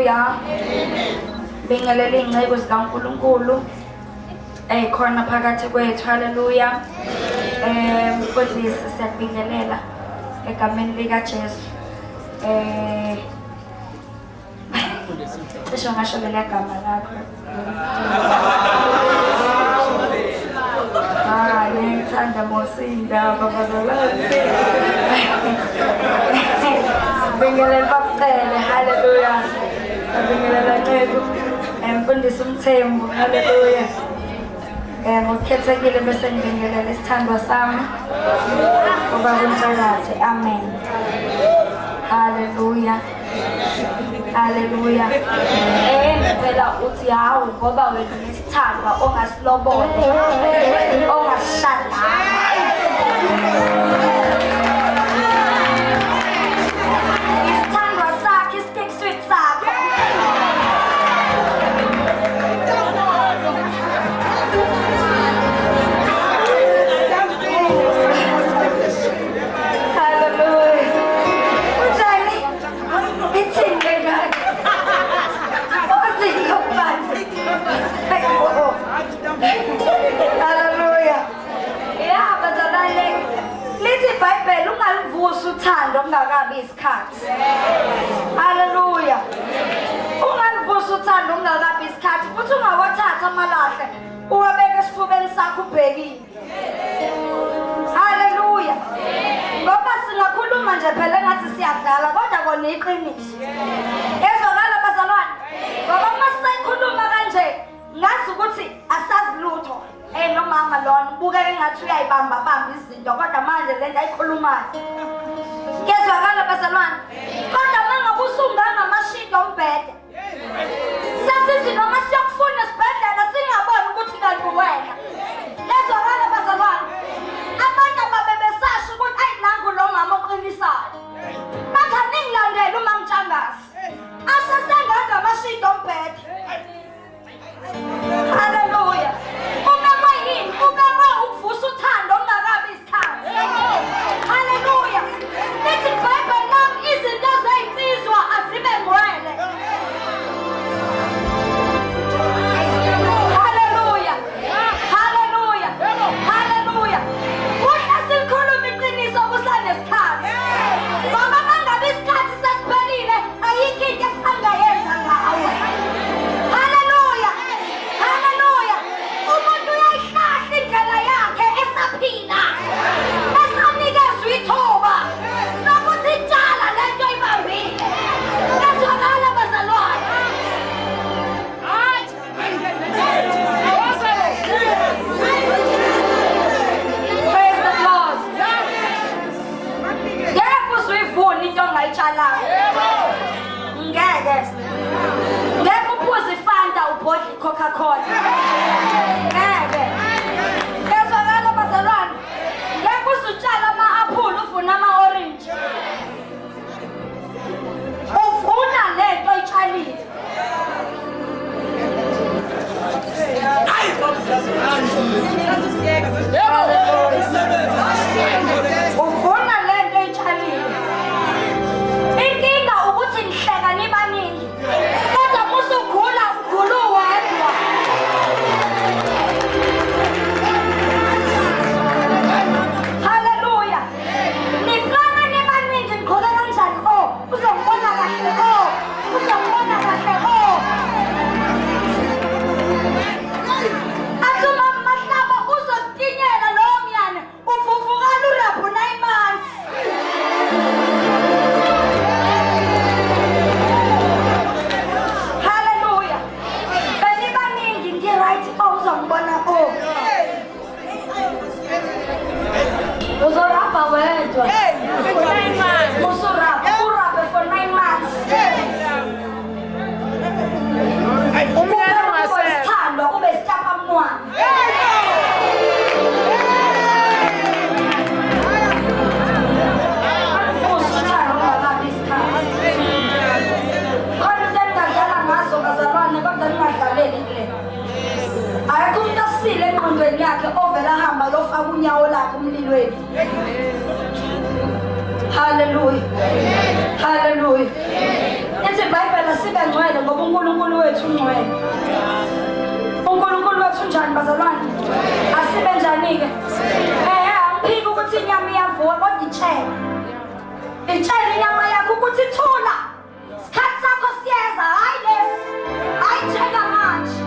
Hallelujah. Bingelele ingcebo zikaNkulunkulu khona phakathi kwethu. Hallelujah. Mfundisi siyabingelela egameni likaJesu. Cishe ngasho leli gama lakho. Ngithanda Mosinda babazalwane. Bingelela baphelele. Hallelujah. Bingelela Ncebo. Mfundisi uMthembu. Hallelujah. Ngokukhethekile bese ngibingelela isithandwa sami ngoba kunjalathi. Amen. Hallelujah. Hallelujah. Phela uthi hawu ngoba wena nesithandwa ongasilobole ongasishada. Isithandwa sakhe stick sweet sakhe. Hallelujah. Yeah, bazalwane. Lithi iBhayibheli ungalivusa uthando ungakabi isikhathi. Hallelujah. Ungalivusa uthando ungakabi isikhathi futhi ungawathatha amalahle uwabeke esifubeni sakho ubhekile. Hallelujah. Ngoba singakhuluma nje phela ngathi siyadlala kodwa kona iqiniso. Ezwakala bazalwane. Ngoba masikhuluma kanje ngathi ukuthi asazi lutho. Nomama lona ubukeke ngathi uyayibamba izinto kodwa manje lento ayikhulumayo. Kezwakala bazalwane. Kodwa mangabe usunganga amashinto ombhede. Sasithi noma siyokufuna esibhedlela singaboni ukuthi kanti wena. Kezwakala bazalwane. Abantu ababebesasho ukuthi ayinangu lo mama oqinisayo. Bathi aningilandela uma ngitshangasi. Asasenganga amashinto ombhede. Hallelujah. Ubekwe ukuvusa uthando ungakabi isikhathi. Hallelujah. Lithi iBhayibheli nami izinto zezinsizwa azibe ngcwele. Hallelujah. Hallelujah. Hallelujah. Kuhle sikhuluma iqiniso kusanesikhathi. Ngoba mangabe isikhathi sesiphelile ayikho into esangayenza ngawe. Hallelujah. Hallelujah. Umuntu uyayihlahla indlela yakhe esaphila. Esanikezwa ithuba lokuthi itshala lento ibambile. Kezwakala bazalwane. Praise the Lord. Ngeke uzuyivuna into ongayitshalayo. Ngeke. Ngeke uphuze iFanta ubhodla iCoca-Cola. Ngeke. Kezwakala bazalwane. Ngeke uzutshala ama-aphula uvuna ama-orange. Uvuna lento oyitshalile. Uvuna lento oyitshalile. Inkinga ukuthi nihleka nibaningi. Kodwa musugula ugula uwedwa. Hallelujah. Niplana nibaningi niqhole kanjani? Uzongibona kahle. Uzongibona kahle. Athuma mahlaba uzotinyela lowo myane uvuvukala uraphu nayimanzi. Hallelujah. Benibaningi ngi-right uzongibona uzorabha wedwa. Urabhe for 9 months. Umthando ube sitapha mnwana. Usithando ungakabi isikhathi. Khona into engingadlala ngazo bazalwane kodwa ningadlaleli kule. Ayikho umuntu asile engqondweni yakhe ovela ahamba yofaka unyawo lakhe umlilweni. Hallelujah. Hallelujah. Ithi iBhayibheli sibe ngcwele kanjani bazalwane? Asibe njani-ke? Angiphiki ukuthi inyama iyavuka kodwa itshele. Itshele inyama yakho ukuthi ithula. Isikhathi sakho siyeza, hayi lesi. Hayi njengamanje.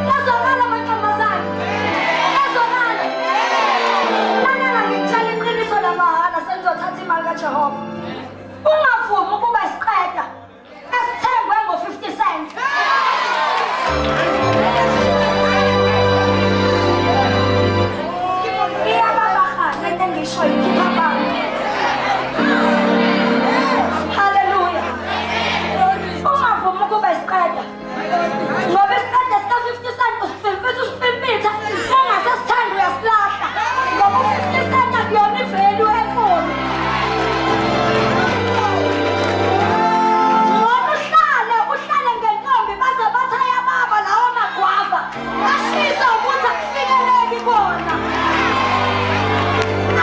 Yazwakala mantombazane. Yazwakala. Lalela ngikutshela iqiniso lamahala senizothatha imali kaJehova. Ungavumi ukuba isiqeda esithengwe ngo-50 cent. Iyababakhana into engishoyo ikhipha abantu. Haleluya. Ungavumi ukuba isiqeda ngoba isiqeda sika-50 cent usifimfitha ungasesithandi uyasilahla ngoba u-50 cent akuyona ivelu enkulu. Uhlale ngentombi baze bathi ayababa lawo magwava ashisa ukuthi akufikeleki bona.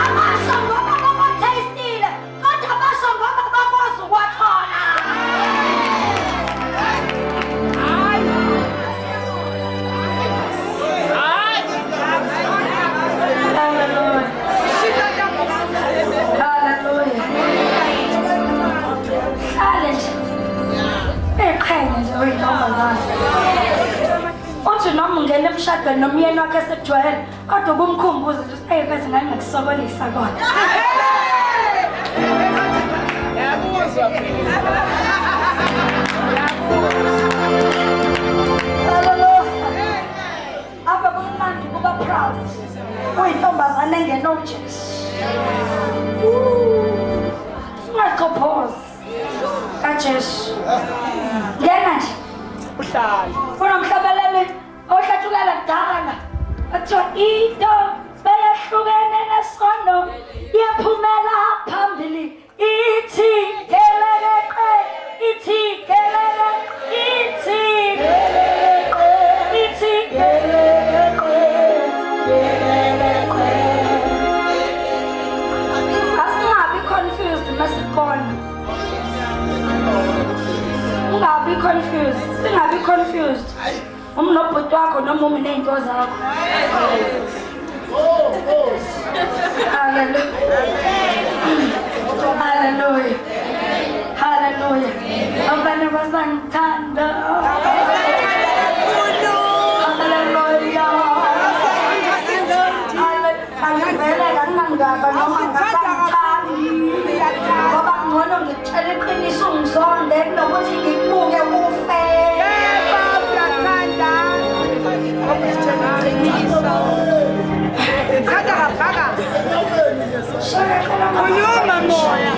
Abasho ngoba bakwatastile kodwa basho ngoba bakwazi ukwathola. Uthi noma ungena emshadweni nomyeni wakhe esekujwayele kodwa ubumkhumbuza ukuthi bese ngani ngikusokolisa kona. Aba kumnandi kuba proud uyintombazane engenojesu. Ungaqophozi kaJesu. Ngena nje uhlala unomhlabeleli ohlathulala kudala athiwa into beyahlukene nesono yephumela phambili ithi geleleqe ithi geleleqe ithi geleleqe ithi geleleqe geleleqe. Asingabi confused masibona. Ungabi confused. Singabi confused. Umnobhuti wakho noma umuney'nto zakho. Hallelujah. Hallelujah. Hallelujah. Abanye basangithanda. Hallelujah. Angivelela ngingangaba noma ngasangithandi. Ngoba ngcono ngikutshela iqiniso ungizonde kunokuthi ngikubuke ufe. Uyuma moya.